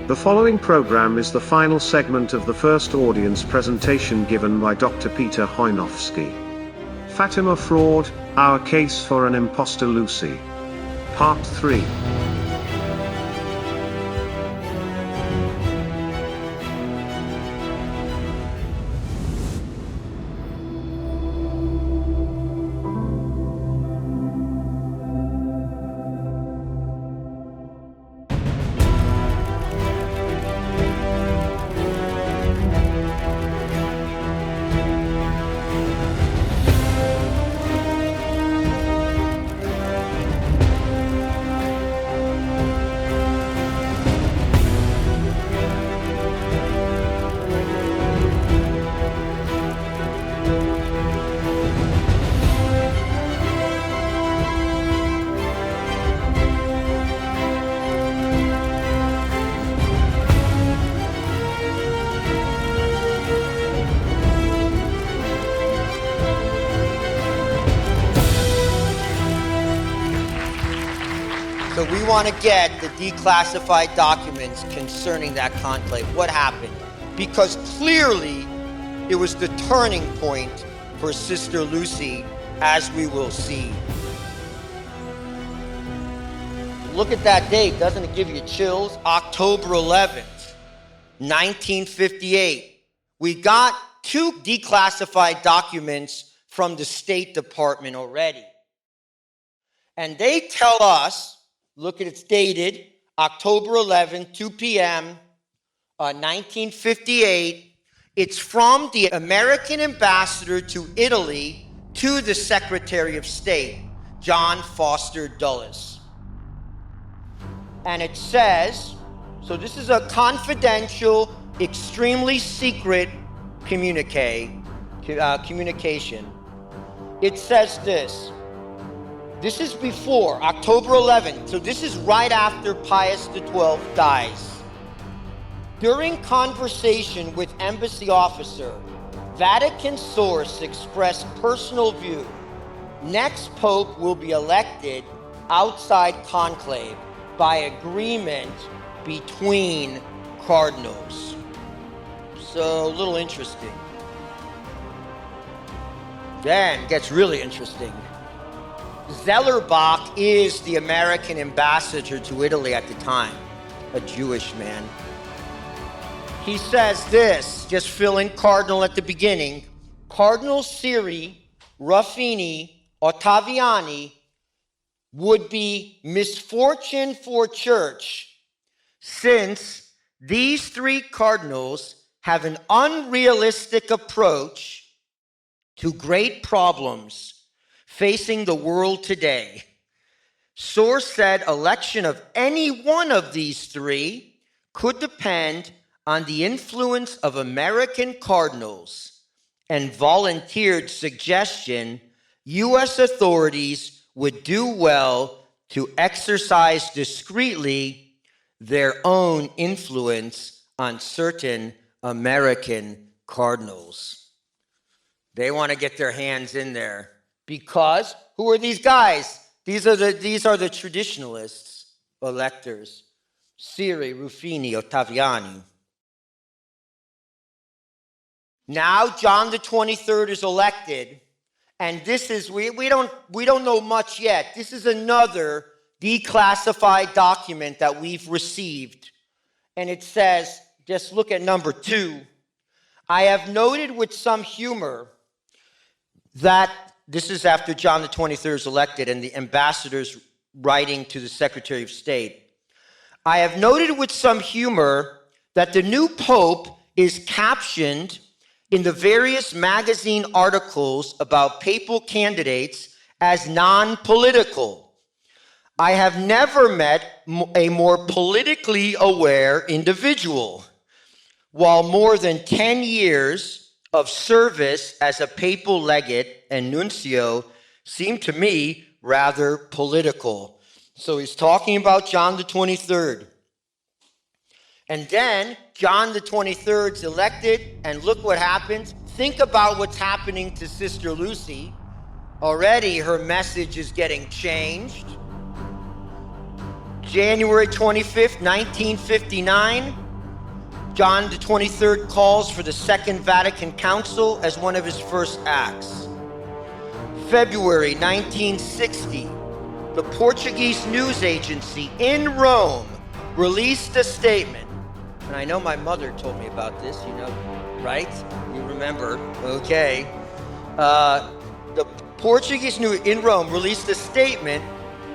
The following program is the final segment of the first audience presentation given by Dr. Peter Chojnowski. Fatima Fraud, Our Case for an Imposter Lucy. Part 3. So we want to get the declassified documents concerning that conclave. What happened? Because clearly it was the turning point for Sister Lucy, as we will see. Look at that date. Doesn't it give you chills? October 11th, 1958. We got 2 declassified documents from the State Department already. And they tell us, look at it's dated October 11, 2 p.m., 1958. It's from the American ambassador to Italy to the Secretary of State, John Foster Dulles. And it says, so this is a confidential, extremely secret communication. It says this. This is before October 11th, so this is right after Pius XII dies. During conversation with embassy officer, Vatican source expressed personal view. Next pope will be elected outside conclave by agreement between cardinals. So a little interesting. Then it gets really interesting. Zellerbach is the American ambassador to Italy at the time, a Jewish man. He says this, just fill in cardinal at the beginning. Cardinal Siri, Ruffini, Ottaviani would be misfortune for church, since these 3 cardinals have an unrealistic approach to great problems facing the world today. Source said election of any one of these 3 could depend on the influence of American cardinals, and volunteered suggestion U.S. authorities would do well to exercise discreetly their own influence on certain American cardinals. They want to get their hands in there. Because who are these guys? These are the traditionalists, electors. Siri, Ruffini, Ottaviani. Now John the 23rd is elected, and this is we don't know much yet. This is another declassified document that we've received. And it says, just look at number 2. I have noted with some humor that this is after John the 23rd is elected and the ambassador's writing to the Secretary of State. I have noted with some humor that the new pope is captioned in the various magazine articles about papal candidates as non-political. I have never met a more politically aware individual. While more than 10 years of service as a papal legate and nuncio seemed to me rather political. So he's talking about John the 23rd. And then John the 23rd is elected, and look what happens. Think about what's happening to Sister Lucy. Already her message is getting changed. January 25th, 1959, John the 23rd calls for the Second Vatican Council as one of his first acts. February 1960, the Portuguese news agency in Rome released a statement. And I know my mother told me about this, you know, right? You remember, okay. The Portuguese news in Rome released a statement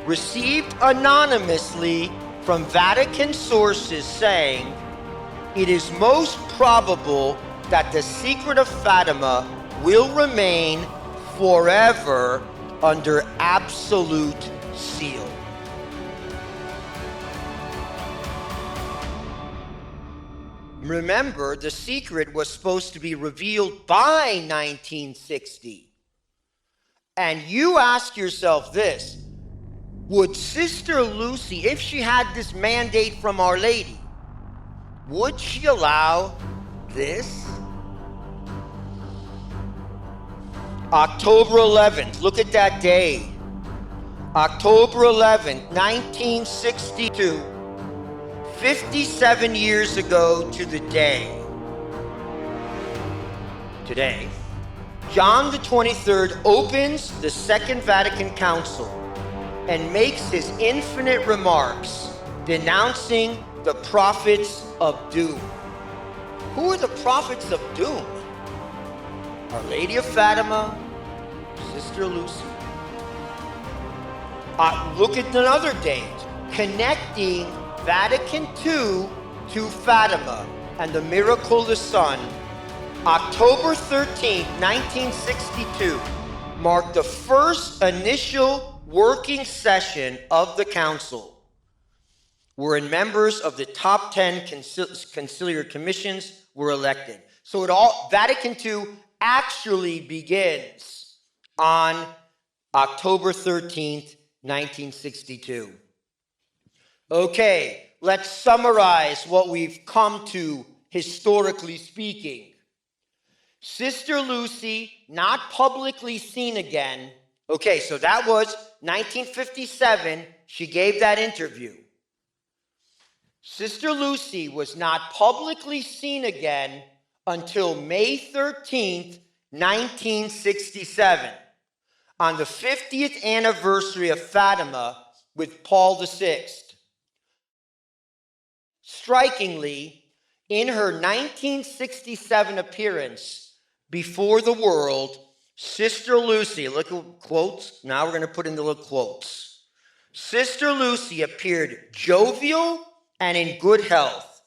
received anonymously from Vatican sources saying, it is most probable that the secret of Fatima will remain forever under absolute seal. Remember, the secret was supposed to be revealed by 1960. And you ask yourself this, would Sister Lucy, if she had this mandate from Our Lady, would she allow this? October 11th, look at that day. October 11th, 1962, 57 years ago to the day. Today, John the 23rd opens the Second Vatican Council and makes his infinite remarks denouncing the prophets of doom. Who are the prophets of doom? Our Lady of Fatima, Sister Lucy. Look at another date, connecting Vatican II to Fatima and the miracle of the sun. October 13th, 1962, marked the first initial working session of the council, wherein members of the top 10 conciliar commissions were elected. So Vatican II actually begins on October 13th, 1962. Okay, let's summarize what we've come to historically speaking. Sister Lucy, not publicly seen again. Okay, so that was 1957. She gave that interview. Sister Lucy was not publicly seen again until May 13th, 1967, on the 50th anniversary of Fatima with Paul VI. Strikingly, in her 1967 appearance before the world, Sister Lucy, look at quotes, now we're going to put in the little quotes. Sister Lucy appeared jovial and in good health,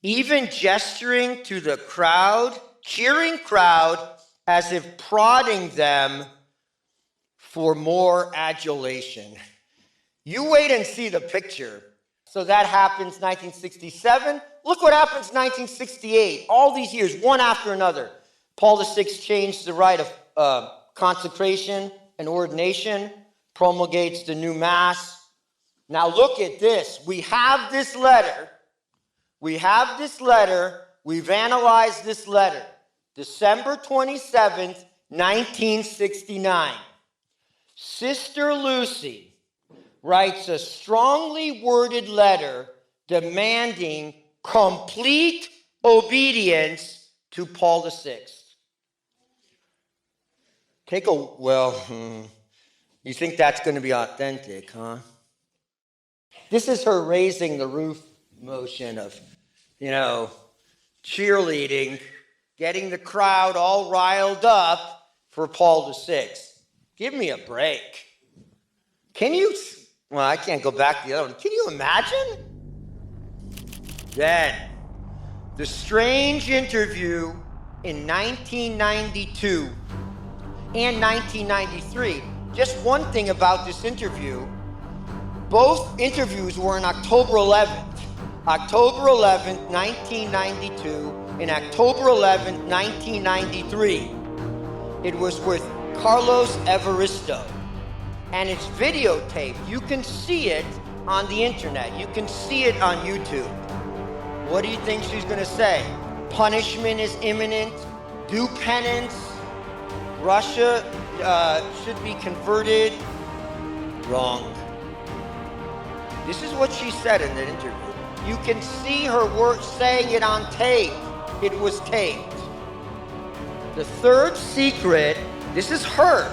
even gesturing to the crowd, cheering crowd, as if prodding them for more adulation. You wait and see the picture. So that happens 1967. Look what happens 1968. All these years, one after another. Paul VI changed the rite of consecration and ordination, promulgates the new Mass. Now look at this. We have this letter. We've analyzed this letter. December 27th, 1969. Sister Lucy writes a strongly worded letter demanding complete obedience to Paul VI. You think that's going to be authentic, huh? This is her raising the roof motion of, cheerleading, getting the crowd all riled up for Paul VI. Give me a break. I can't go back to the other one. Can you imagine? Then, the strange interview in 1992 and 1993. Just one thing about this interview, both interviews were on October 11th. October 11th, 1992, and October 11th, 1993. It was with Carlos Evaristo, and it's videotaped. You can see it on the internet. You can see it on YouTube. What do you think she's going to say? Punishment is imminent. Do penance. Russia should be converted. Wrong. This is what she said in the interview. You can see her words saying it on tape. It was taped. The third secret, this is her.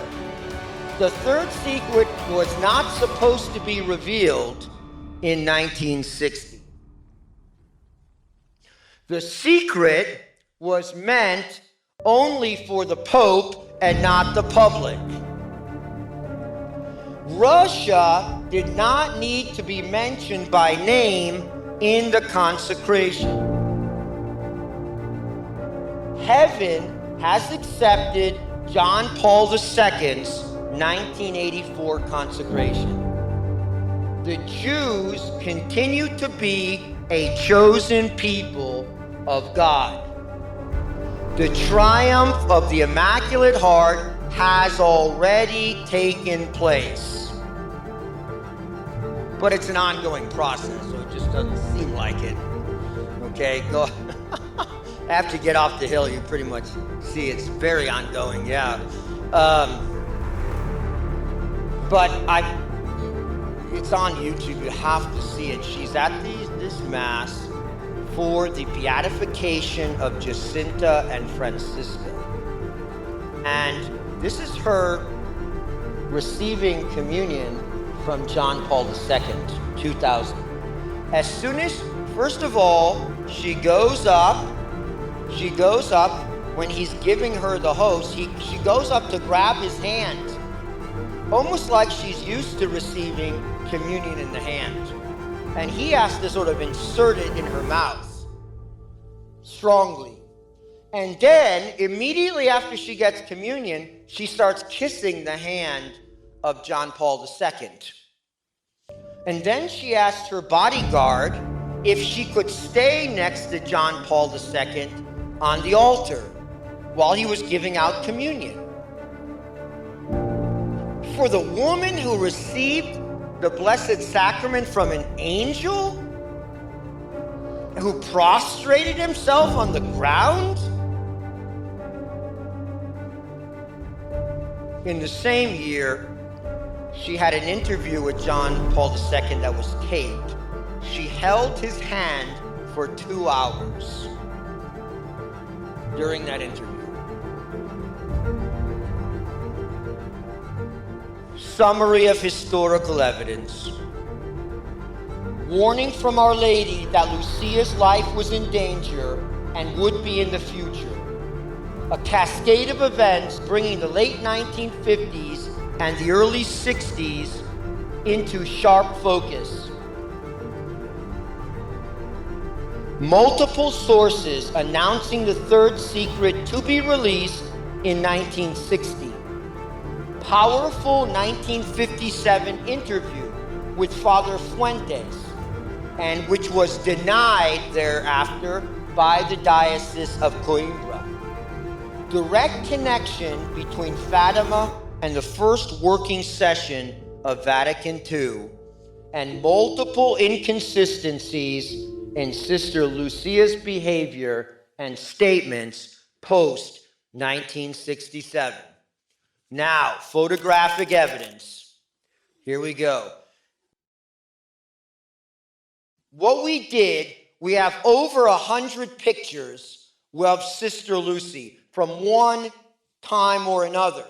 The third secret was not supposed to be revealed in 1960. The secret was meant only for the Pope and not the public. Russia did not need to be mentioned by name in the consecration. Heaven has accepted John Paul II's 1984 consecration. The Jews continue to be a chosen people of God. The triumph of the Immaculate Heart has already taken place. But it's an ongoing process, so it just doesn't seem like it. Okay, go. After you get off the hill, you pretty much see it's very ongoing, yeah. But it's on YouTube, you have to see it. She's at this Mass for the beatification of Jacinta and Francisca. And this is her receiving communion from John Paul II, 2000. As soon as, first of all, she goes up when he's giving her the host, she goes up to grab his hand, almost like she's used to receiving communion in the hand. And he has to sort of insert it in her mouth, strongly. And then, immediately after she gets communion, she starts kissing the hand of John Paul II. And then she asked her bodyguard if she could stay next to John Paul II on the altar while he was giving out communion. For the woman who received the Blessed Sacrament from an angel, who prostrated himself on the ground, in the same year, she had an interview with John Paul II that was taped. She held his hand for 2 hours during that interview. Summary of historical evidence. Warning from Our Lady that Lucia's life was in danger and would be in the future. A cascade of events bringing the late 1950s and the early 60s into sharp focus. Multiple sources announcing the third secret to be released in 1960. Powerful 1957 interview with Father Fuentes, and which was denied thereafter by the Diocese of Coimbra. Direct connection between Fatima and the first working session of Vatican II, and multiple inconsistencies in Sister Lucia's behavior and statements post-1967. Now, photographic evidence. Here we go. What we did, we have over 100 pictures of Sister Lucy from one time or another.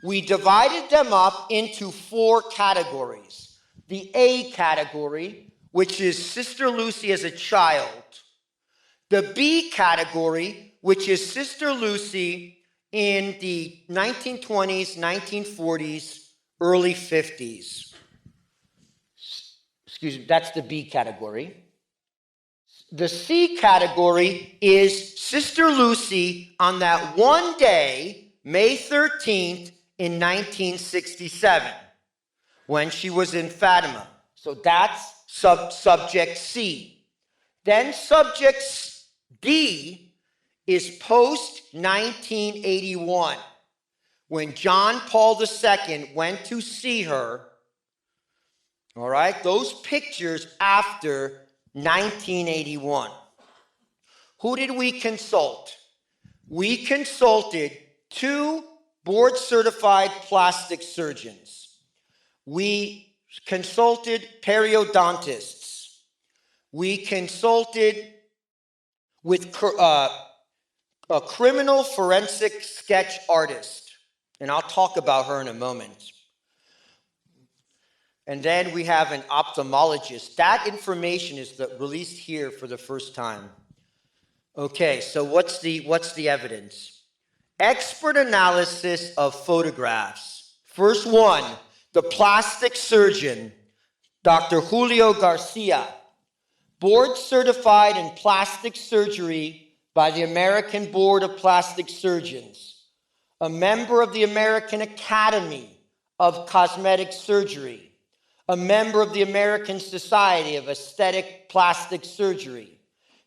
We divided them up into 4 categories. The A category, which is Sister Lucy as a child. The B category, which is Sister Lucy in the 1920s, 1940s, early 50s. Excuse me, that's the B category. The C category is Sister Lucy on that one day, May 13th, in 1967, when she was in Fatima. So that's subject C. Then subject D is post-1981, when John Paul II went to see her. All right, those pictures after 1981. Who did we consult? We consulted 2 board-certified plastic surgeons. We consulted periodontists. We consulted with a criminal forensic sketch artist, and I'll talk about her in a moment. And then we have an ophthalmologist. That information is released here for the first time. Okay, so what's the evidence? Expert analysis of photographs. First one, the plastic surgeon, Dr. Julio Garcia, board certified in plastic surgery by the American Board of Plastic Surgeons, a member of the American Academy of Cosmetic Surgery, a member of the American Society of Aesthetic Plastic Surgery,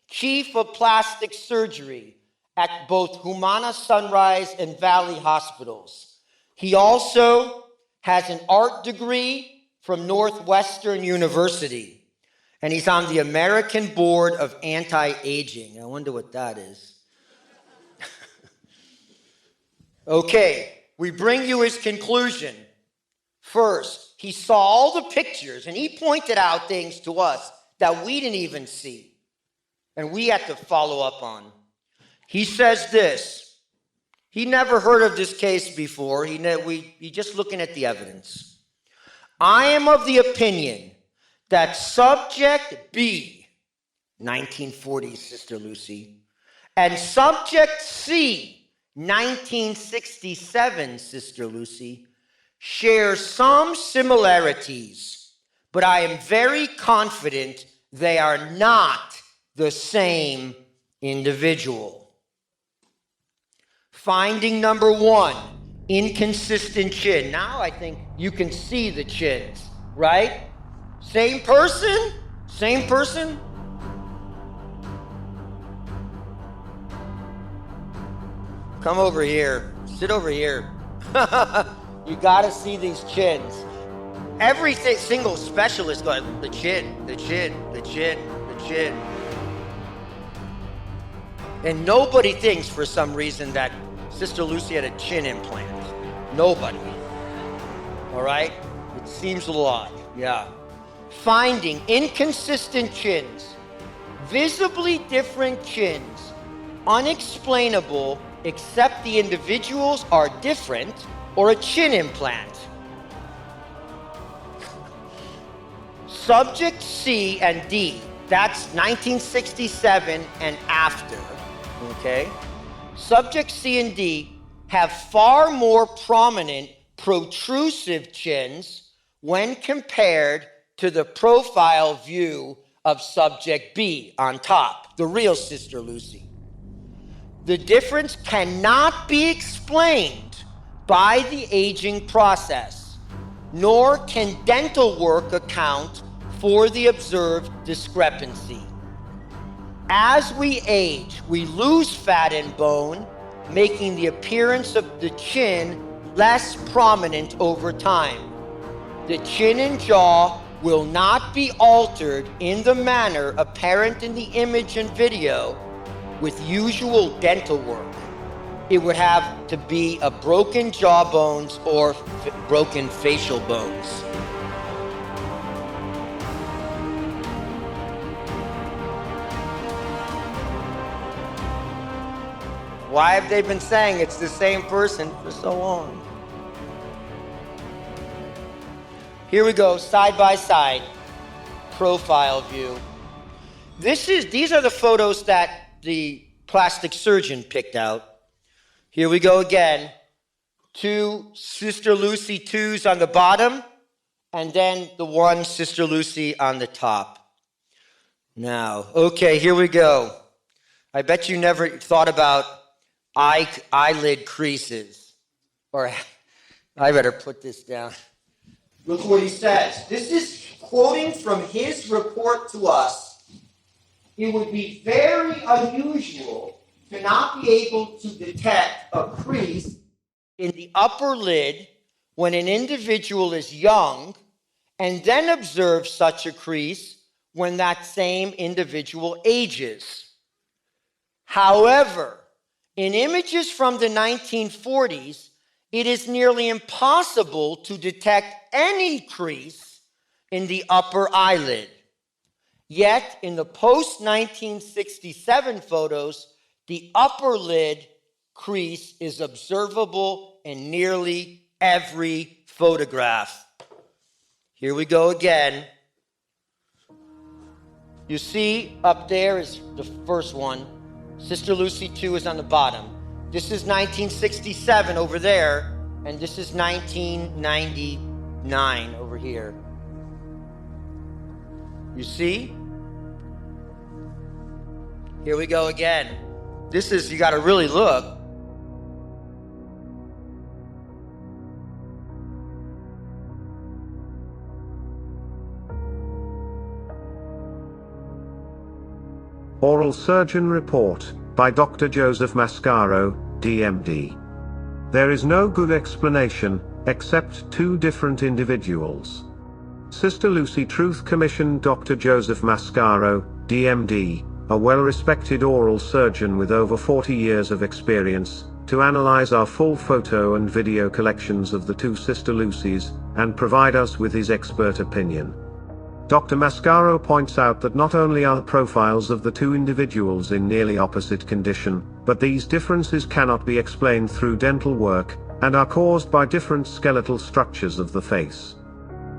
chief of plastic surgery at both Humana Sunrise and Valley Hospitals. He also has an art degree from Northwestern University. And he's on the American Board of Anti-Aging. I wonder what that is. Okay, we bring you his conclusion. First, he saw all the pictures, and he pointed out things to us that we didn't even see, and we had to follow up on. He says this. He never heard of this case before. He just looking at the evidence. I am of the opinion that subject B, 1940, Sister Lucy, and subject C, 1967, Sister Lucy, share some similarities, but I am very confident they are not the same individual. Finding number one, inconsistent chin. Now I think you can see the chins, right? Same person? Same person? Come over here. Sit over here. You gotta see these chins. Every single specialist goes, the chin, the chin, the chin, the chin. And nobody thinks for some reason that Sister Lucy had a chin implant. Nobody. All right? It seems a little odd. Yeah. Finding inconsistent chins, visibly different chins, unexplainable except the individuals are different, or a chin implant. Subject C and D, that's 1967 and after, okay? Subject C and D have far more prominent protrusive chins when compared to the profile view of subject B on top, the real Sister Lucy. The difference cannot be explained by the aging process, nor can dental work account for the observed discrepancy. As we age, we lose fat and bone, making the appearance of the chin less prominent over time. The chin and jaw will not be altered in the manner apparent in the image and video with usual dental work. It would have to be a broken jaw bones or broken facial bones. Why have they been saying it's the same person for so long? Here we go, side by side, profile view. These are the photos that the plastic surgeon picked out. Here we go again. Two Sister Lucy 2s on the bottom, and then the one Sister Lucy on the top. Now, okay, here we go. I bet you never thought about eyelid creases. Or I better put this down. Look what he says. This is quoting from his report to us. It would be very unusual to not be able to detect a crease in the upper lid when an individual is young, and then observe such a crease when that same individual ages. However, in images from the 1940s, it is nearly impossible to detect any crease in the upper eyelid. Yet, in the post-1967 photos, the upper lid crease is observable in nearly every photograph. Here we go again. You see up there is the first one. Sister Lucy 2 is on the bottom. This is 1967 over there, and this is 1999 over here. You see? Here we go again. This is, you got to really look. Oral Surgeon Report by Dr. Joseph Mascaro, DMD. There is no good explanation, except two different individuals. Sister Lucy Truth commissioned Dr. Joseph Mascaro, DMD, a well-respected oral surgeon with over 40 years of experience, to analyze our full photo and video collections of the two Sister Lucys, and provide us with his expert opinion. Dr. Mascaro points out that not only are the profiles of the two individuals in nearly opposite condition, but these differences cannot be explained through dental work, and are caused by different skeletal structures of the face.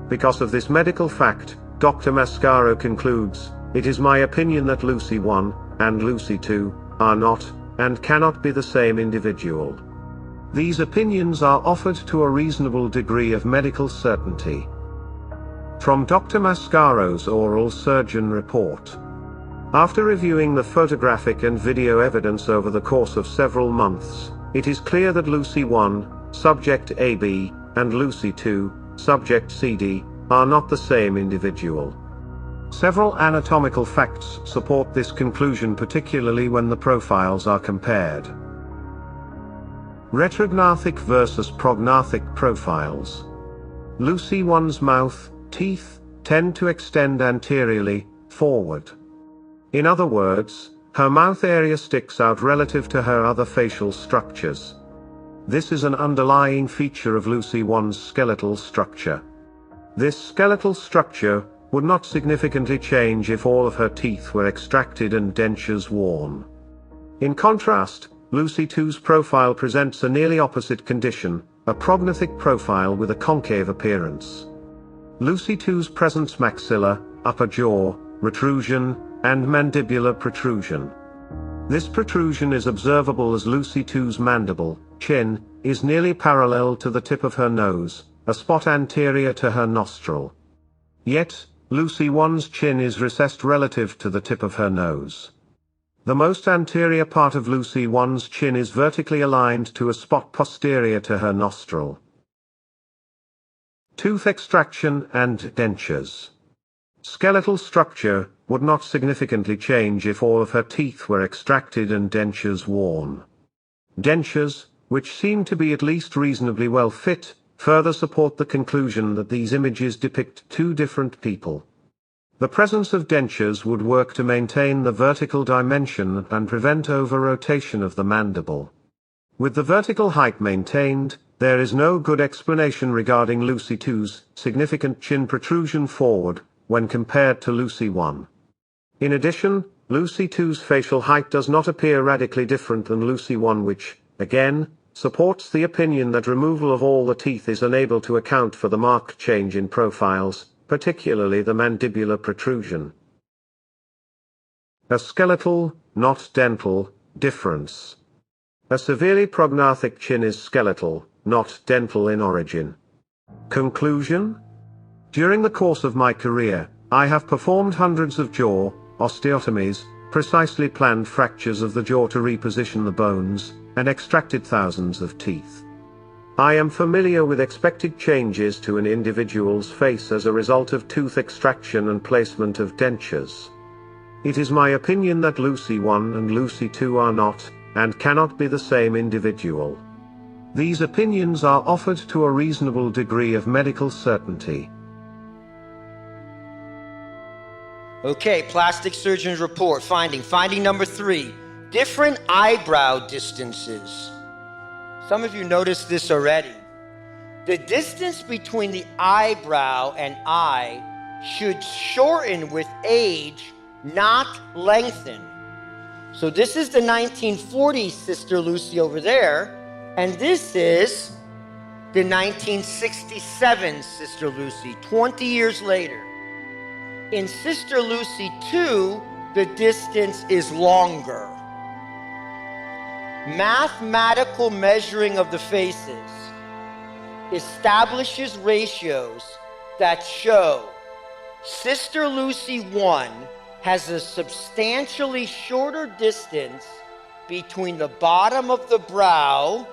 Because of this medical fact, Dr. Mascaro concludes, "It is my opinion that Lucy 1 and Lucy 2 are not, and cannot be the same individual." These opinions are offered to a reasonable degree of medical certainty. From Dr. Mascaro's Oral Surgeon Report. After reviewing the photographic and video evidence over the course of several months, it is clear that Lucy 1, subject AB, and Lucy 2, subject CD, are not the same individual. Several anatomical facts support this conclusion, particularly when the profiles are compared. Retrognathic versus prognathic profiles. Lucy 1's mouth, teeth, tend to extend anteriorly, forward. In other words, her mouth area sticks out relative to her other facial structures. This is an underlying feature of Lucy 1's skeletal structure. This skeletal structure would not significantly change if all of her teeth were extracted and dentures worn. In contrast, Lucy 2's profile presents a nearly opposite condition, a prognathic profile with a concave appearance. Lucy 2's presents maxilla, upper jaw, retrusion, and mandibular protrusion. This protrusion is observable as Lucy 2's mandible, chin, is nearly parallel to the tip of her nose, a spot anterior to her nostril. Yet, Lucy 1's chin is recessed relative to the tip of her nose. The most anterior part of Lucy 1's chin is vertically aligned to a spot posterior to her nostril. Tooth extraction and dentures. Skeletal structure would not significantly change if all of her teeth were extracted and dentures worn. Dentures, which seem to be at least reasonably well fit, further support the conclusion that these images depict two different people. The presence of dentures would work to maintain the vertical dimension and prevent over-rotation of the mandible. With the vertical height maintained, there is no good explanation regarding Lucy 2's significant chin protrusion forward when compared to Lucy 1. In addition, Lucy 2's facial height does not appear radically different than Lucy 1, which, again, supports the opinion that removal of all the teeth is unable to account for the marked change in profiles, particularly the mandibular protrusion. A skeletal, not dental, difference. A severely prognathic chin is skeletal, not dental in origin. Conclusion? During the course of my career, I have performed hundreds of jaw osteotomies, precisely planned fractures of the jaw to reposition the bones, and extracted thousands of teeth. I am familiar with expected changes to an individual's face as a result of tooth extraction and placement of dentures. It is my opinion that Lucy 1 and Lucy 2 are not, and cannot be the same individual. These opinions are offered to a reasonable degree of medical certainty. Okay, plastic surgeon's report. Finding number 3. Different eyebrow distances. Some of you noticed this already. The distance between the eyebrow and eye should shorten with age, not lengthen. So this is the 1940 Sister Lucy over there, and this is the 1967 Sister Lucy, 20 years later. In Sister Lucy 2, the distance is longer. Mathematical measuring of the faces establishes ratios that show Sister Lucy 1 has a substantially shorter distance between the bottom of the brow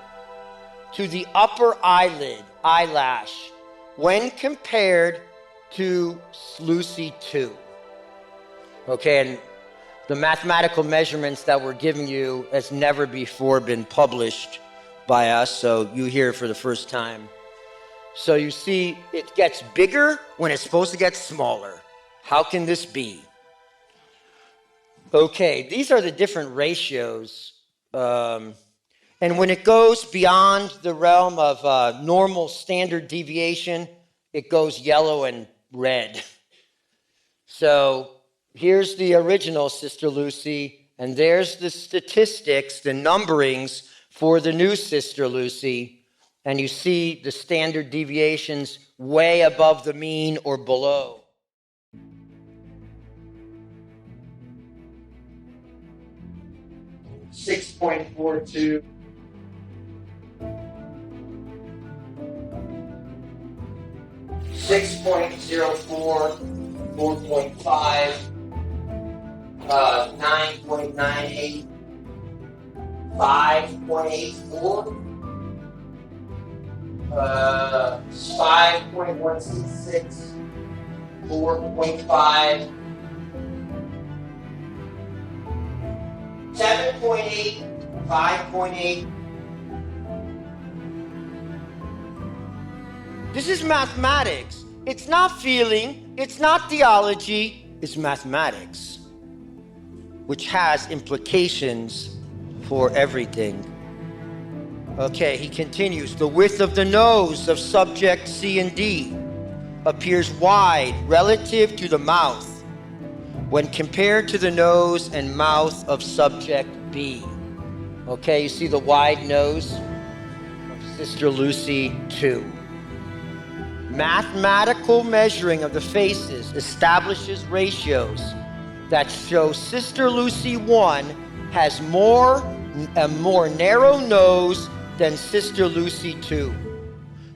to the upper eyelash, when compared to Lucy 2. Okay, and the mathematical measurements that we're giving you has never before been published by us, so you hear it for the first time. So you see, it gets bigger when it's supposed to get smaller. How can this be? Okay, these are the different ratios. And when it goes beyond the realm of normal standard deviation, it goes yellow and red. So here's the original Sister Lucy, and there's the statistics, the numberings for the new Sister Lucy. And you see the standard deviations way above the mean or below. .42. 6.04, 4.5, 9.98, 5.84, 5.166, 4.5, 7.8, 5.8. This is mathematics. It's not feeling, it's not theology, it's mathematics, which has implications for everything. Okay, he continues. The width of the nose of subject C and D appears wide relative to the mouth when compared to the nose and mouth of subject B. Okay, you see the wide nose of Sister Lucy 2. Mathematical measuring of the faces establishes ratios that show Sister Lucy 1 has a more narrow nose than Sister Lucy 2.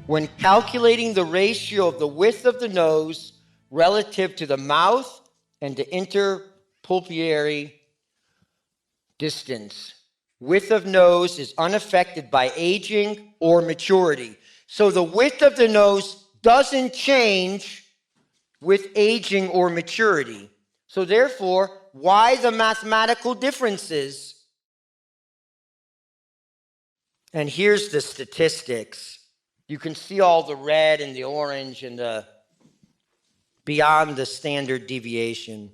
When calculating the ratio of the width of the nose relative to the mouth and the interpupillary distance, width of nose is unaffected by aging or maturity. So the width of the nose doesn't change with aging or maturity. So therefore, why the mathematical differences? And here's the statistics. You can see all the red and the orange and the beyond the standard deviation.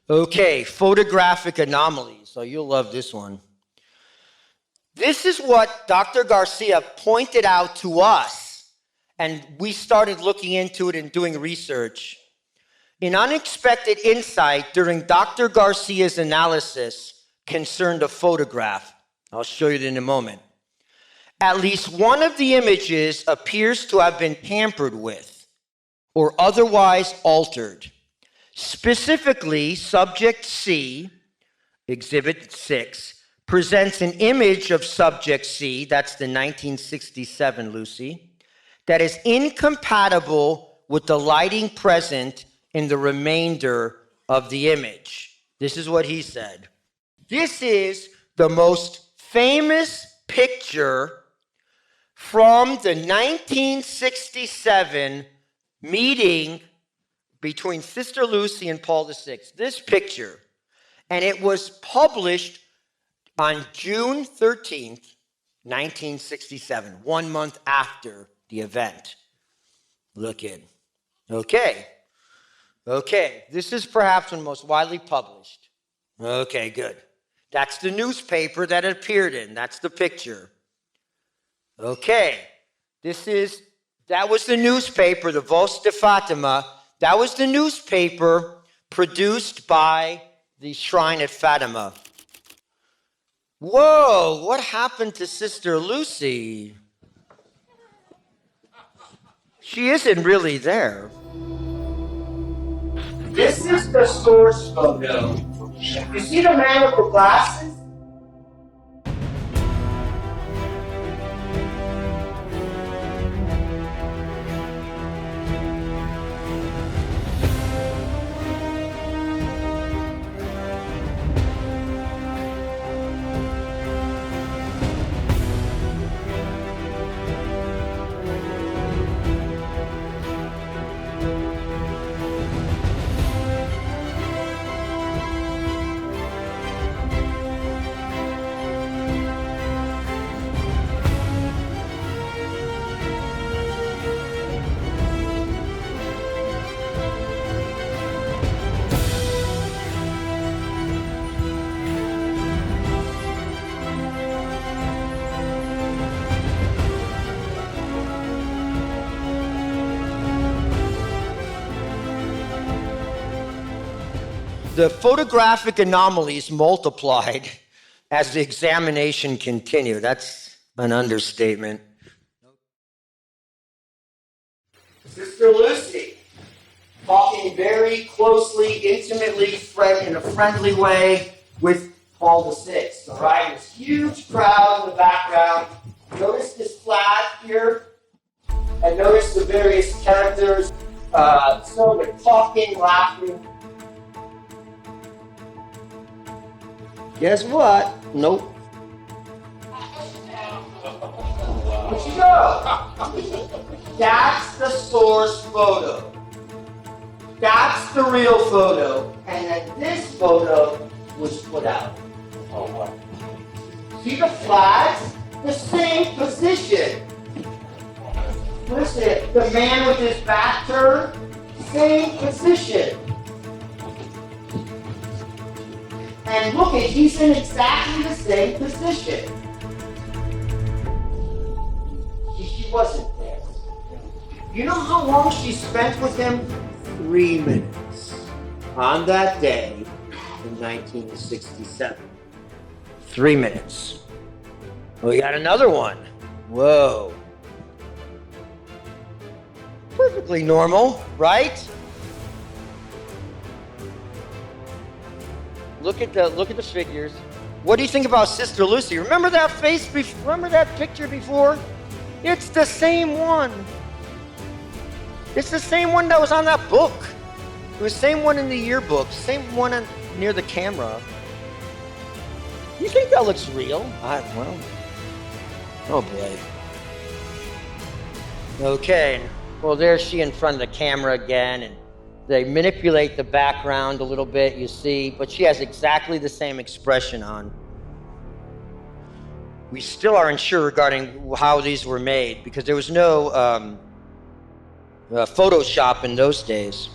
Okay, photographic anomalies. So you'll love this one. This is what Dr. Garcia pointed out to us. And we started looking into it and doing research. An unexpected insight during Dr. Garcia's analysis concerned a photograph. I'll show you it in a moment. At least one of the images appears to have been tampered with or otherwise altered. Specifically, subject C, exhibit 6, presents an image of subject C, that's the 1967 Lucy, that is incompatible with the lighting present in the remainder of the image. This is what he said. This is the most famous picture from the 1967 meeting between Sister Lucy and Paul VI. This picture. And it was published on June 13th, 1967, 1 month after the event. Look in. Okay. This is perhaps one of the most widely published. Okay, good. That's the newspaper that it appeared in. That's the picture. Okay. That was the newspaper, the Voz de Fatima, That was the newspaper produced by the shrine at Fatima. Whoa, what happened to Sister Lucy? She isn't really there. This is the source photo. You see the man with the glasses? The photographic anomalies multiplied as the examination continued. That's an understatement. Sister Lucy, talking very closely, intimately, in a friendly way with Paul VI. All right, this huge crowd in the background. Notice this flag here, and notice the various characters. So they're talking, laughing. Guess what? Nope. Where'd you go? That's the source photo. That's the real photo. And then this photo was put out. Oh, what? See the flags? The same position. Listen, the man with his back turned, same position. And look, he's in exactly the same position. She wasn't there. You know how long she spent with him? 3 minutes. On that day in 1967. 3 minutes. We got another one. Whoa. Perfectly normal, right? Look at the figures. What do you think about Sister Lucy? Remember that face? Remember that picture before? It's the same one. It's the same one that was on that book. It was the same one in the yearbook. Same one near the camera. You think that looks real? Well. Oh boy. Okay. Well, there's she in front of the camera again, and they manipulate the background a little bit, you see, but she has exactly the same expression on. We still aren't sure regarding how these were made because there was no Photoshop in those days.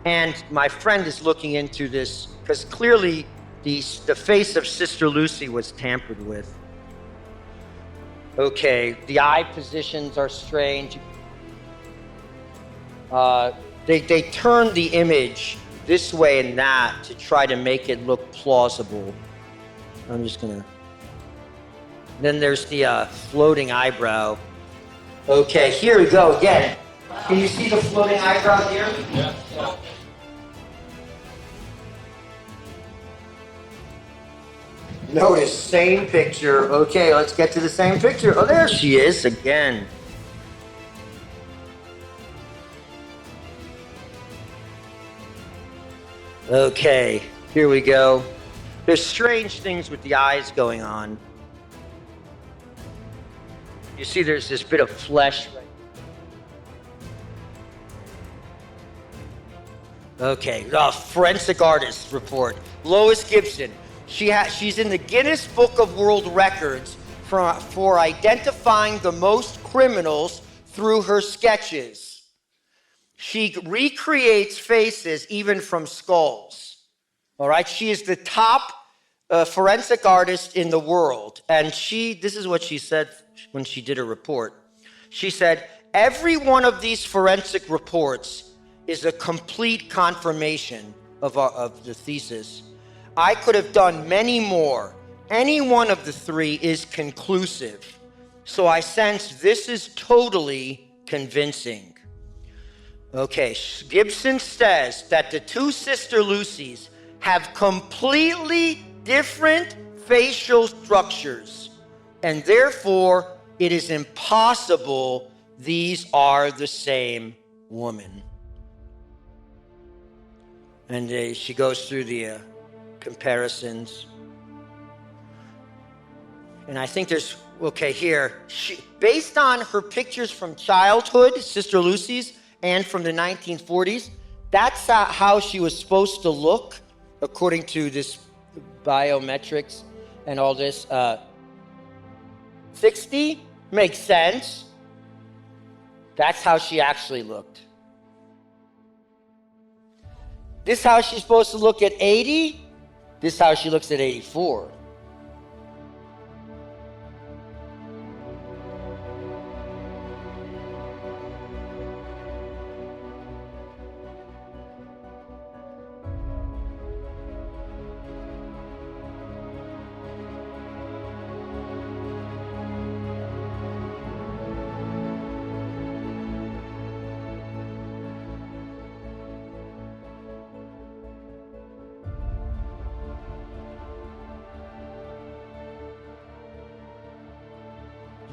And my friend is looking into this because clearly the face of Sister Lucy was tampered with. Okay, the eye positions are strange. They turned the image this way and that to try to make it look plausible. I'm just gonna. Then there's the floating eyebrow. Okay, here we go again. Can you see the floating eyebrow here? Yeah. Notice, same picture. Okay, let's get to the same picture. Oh, there she is again. Okay, here we go. There's strange things with the eyes going on. You see there's this bit of flesh right. Okay, the forensic artist report. Lois Gibson. She's in the Guinness Book of World Records for identifying the most criminals through her sketches. She recreates faces even from skulls. All right, she is the top forensic artist in the world. And this is what she said when she did her report. She said, every one of these forensic reports is a complete confirmation of the thesis. I could have done many more. Any one of the three is conclusive. So I sense this is totally convincing. Okay, Gibson says that the two Sister Lucys have completely different facial structures, and therefore it is impossible these are the same woman. And she goes through the comparisons. And I think there's, okay, here, based on her pictures from childhood, Sister Lucy's, and from the 1940s, that's how she was supposed to look, according to this biometrics and all this. 60 makes sense. That's how she actually looked. This is how she's supposed to look at 80. This is how she looks at 84.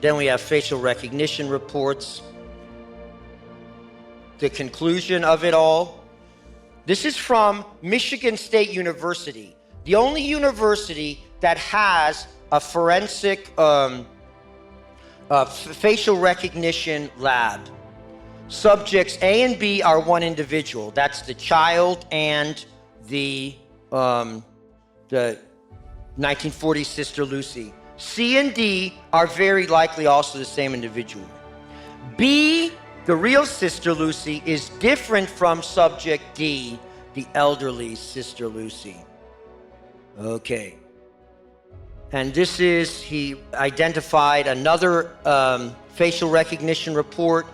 Then we have facial recognition reports. The conclusion of it all. This is from Michigan State University, the only university that has a forensic facial recognition lab. Subjects A and B are one individual. That's the child and the 1940 Sister Lucy. C and D are very likely also the same individual. B, the real Sister Lucy, is different from subject D, the elderly Sister Lucy. Okay. And this is, he identified another facial recognition report.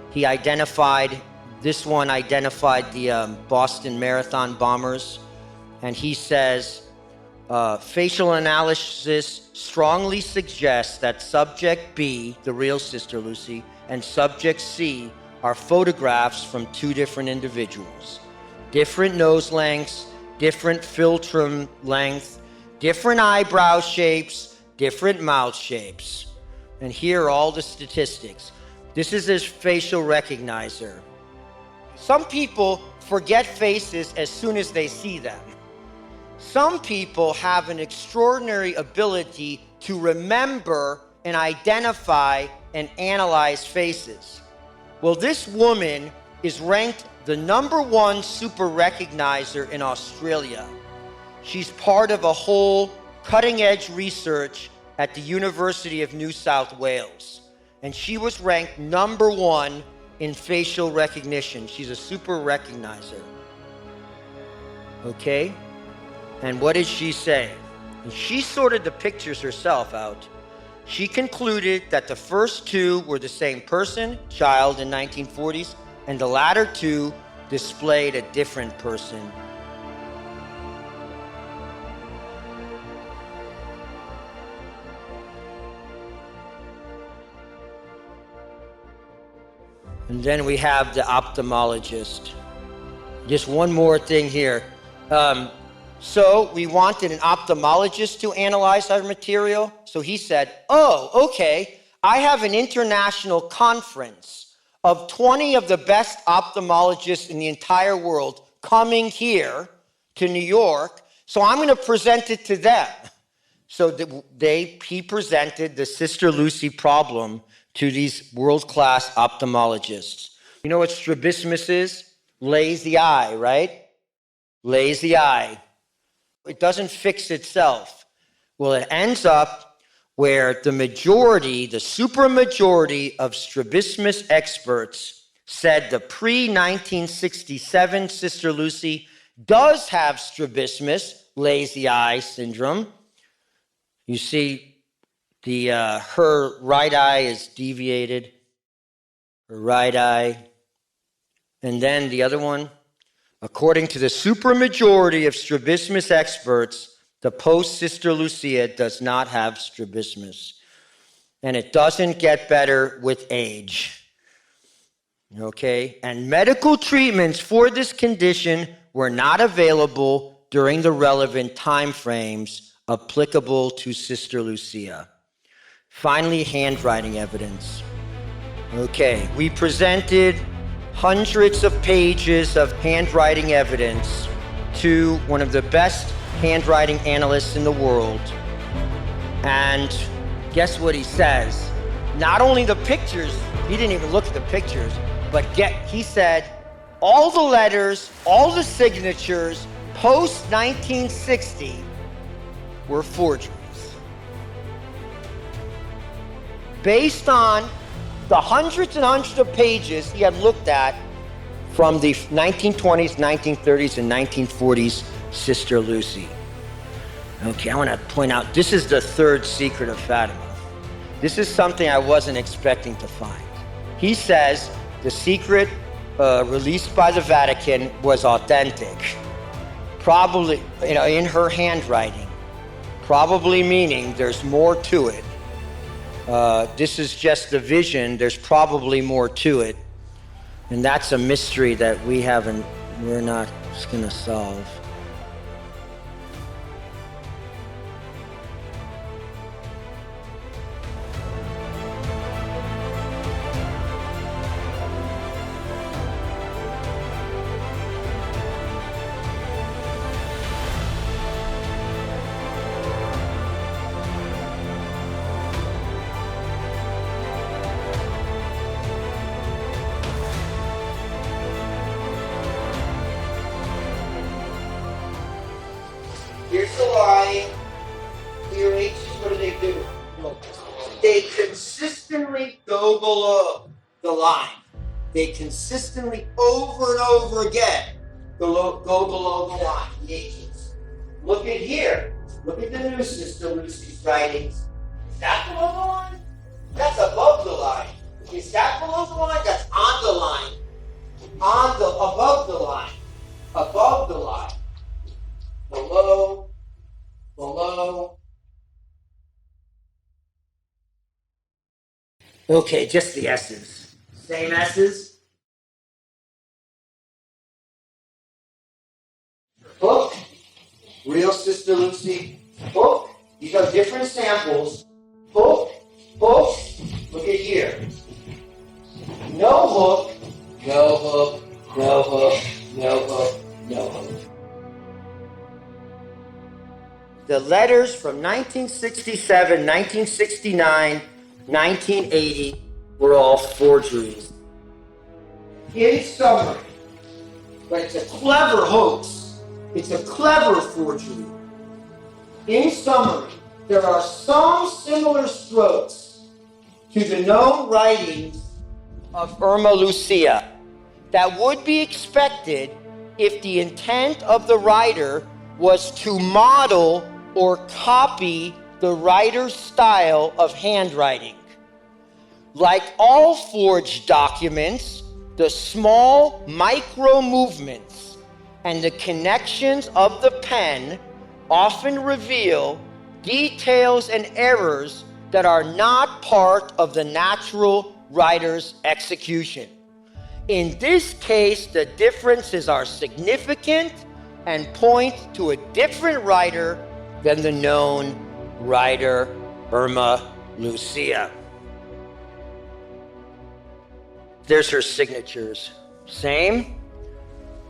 He identified, this one identified the Boston Marathon bombers. And he says, facial analysis strongly suggests that subject B, the real Sister Lucy, and subject C are photographs from two different individuals. Different nose lengths, different philtrum length, different eyebrow shapes, different mouth shapes. And here are all the statistics. This is his facial recognizer. Some people forget faces as soon as they see them. Some people have an extraordinary ability to remember and identify and analyze faces. Well, this woman is ranked the #1 super recognizer in Australia. She's part of a whole cutting-edge research at the University of New South Wales. And she was ranked #1 in facial recognition. She's a super recognizer. Okay? And what did she say? And she sorted the pictures herself out. She concluded that the first two were the same person, child in 1940s, and the latter two displayed a different person. And then we have the ophthalmologist. Just one more thing here. So we wanted an ophthalmologist to analyze our material. So he said, oh, okay, I have an international conference of 20 of the best ophthalmologists in the entire world coming here to New York. So I'm going to present it to them. So he presented the Sister Lucy problem to these world-class ophthalmologists. You know what strabismus is? Lazy eye, right? Lazy eye. It doesn't fix itself. Well, it ends up where the majority, the supermajority of strabismus experts said the pre-1967 Sister Lucy does have strabismus, lazy eye syndrome. You see, her right eye is deviated. Her right eye. And then the other one, according to the supermajority of strabismus experts, the post-Sister Lucia does not have strabismus. And it doesn't get better with age. Okay? And medical treatments for this condition were not available during the relevant time frames applicable to Sister Lucia. Finally, handwriting evidence. Okay, we presented hundreds of pages of handwriting evidence to one of the best handwriting analysts in the world. And guess what he says? Not only the pictures, he didn't even look at the pictures, but he said, all the letters, all the signatures post-1960 were forgeries. Based on the hundreds and hundreds of pages he had looked at from the 1920s, 1930s, and 1940s Sister Lucy. Okay, I want to point out, this is the third secret of Fatima. This is something I wasn't expecting to find. He says the secret released by the Vatican was authentic, probably in her handwriting, probably meaning there's more to it. This is just the vision, there's probably more to it. And that's a mystery that we're not going to solve. Here's the line. Here H's, what do? They consistently go below the line. They consistently, over and over again, go below the line, the H's. Look at here. Look at the new Sister Lucy's writings. Is that below the line? That's above the line. Is that below the line? That's on the line. Above the line. Above the line. Below. Okay, just the S's. Same S's. Hook. Real Sister Lucy. Hook. These are different samples. Hook. Hook. Look at here. No hook. No hook. No hook. No hook. No hook. The letters from 1967, 1969, 1980 were all forgeries. In summary, but it's a clever hoax. It's a clever forgery. In summary, there are some similar strokes to the known writings of Irma Lucia that would be expected if the intent of the writer was to model or copy the writer's style of handwriting. Like all forged documents, the small micro movements and the connections of the pen often reveal details and errors that are not part of the natural writer's execution. In this case, the differences are significant and point to a different writer than the known writer Irma Lucia. There's her signatures. Same.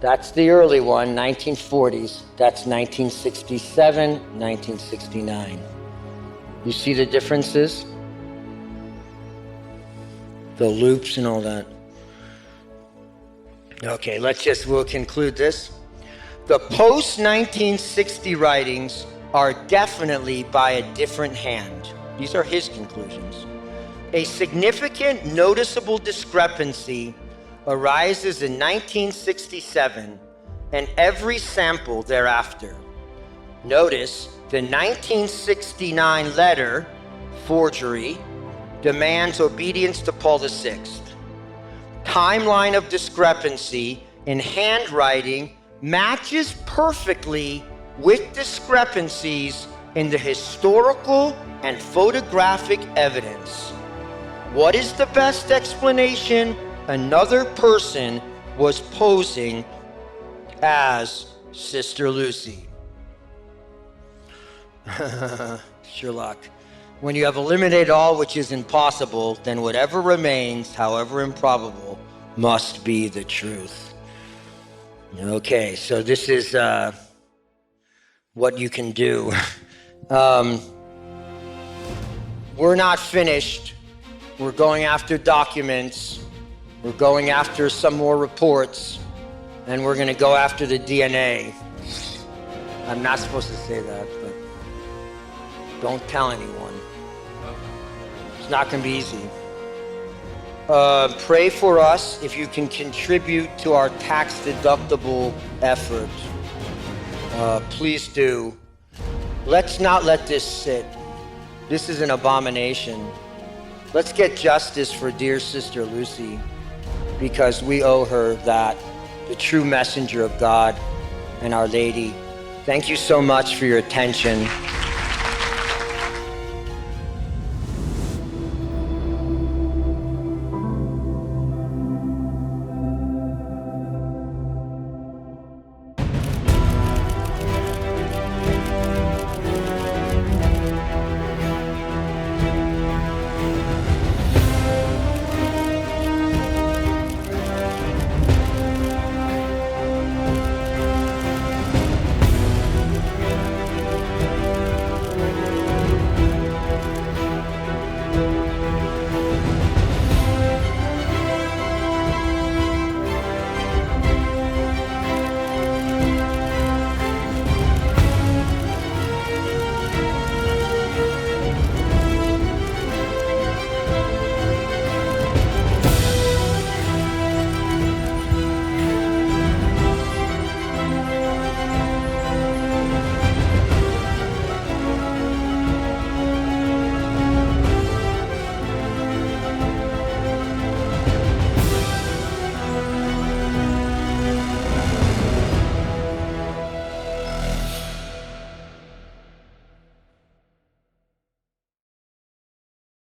That's the early one, 1940s. That's 1967, 1969. You see the differences? The loops and all that. Okay, we'll conclude this. The post-1960 writings are definitely by a different hand. These are his conclusions. A significant, noticeable discrepancy arises in 1967 and every sample thereafter. Notice the 1969 letter, forgery, demands obedience to Paul VI. timeline of discrepancy in handwriting matches perfectly with discrepancies in the historical and photographic evidence. What is the best explanation? Another person was posing as Sister Lucy. Sherlock. When you have eliminated all which is impossible, then whatever remains, however improbable, must be the truth. Okay, so this is what you can do. We're not finished. We're going after documents. We're going after some more reports. And we're going to go after the DNA. I'm not supposed to say that, but don't tell anyone. It's not going to be easy. Pray for us if you can contribute to our tax-deductible effort. Please do. Let's not let this sit. This is an abomination. Let's get justice for dear Sister Lucy, because we owe her that, the true messenger of God and Our Lady. Thank you so much for your attention.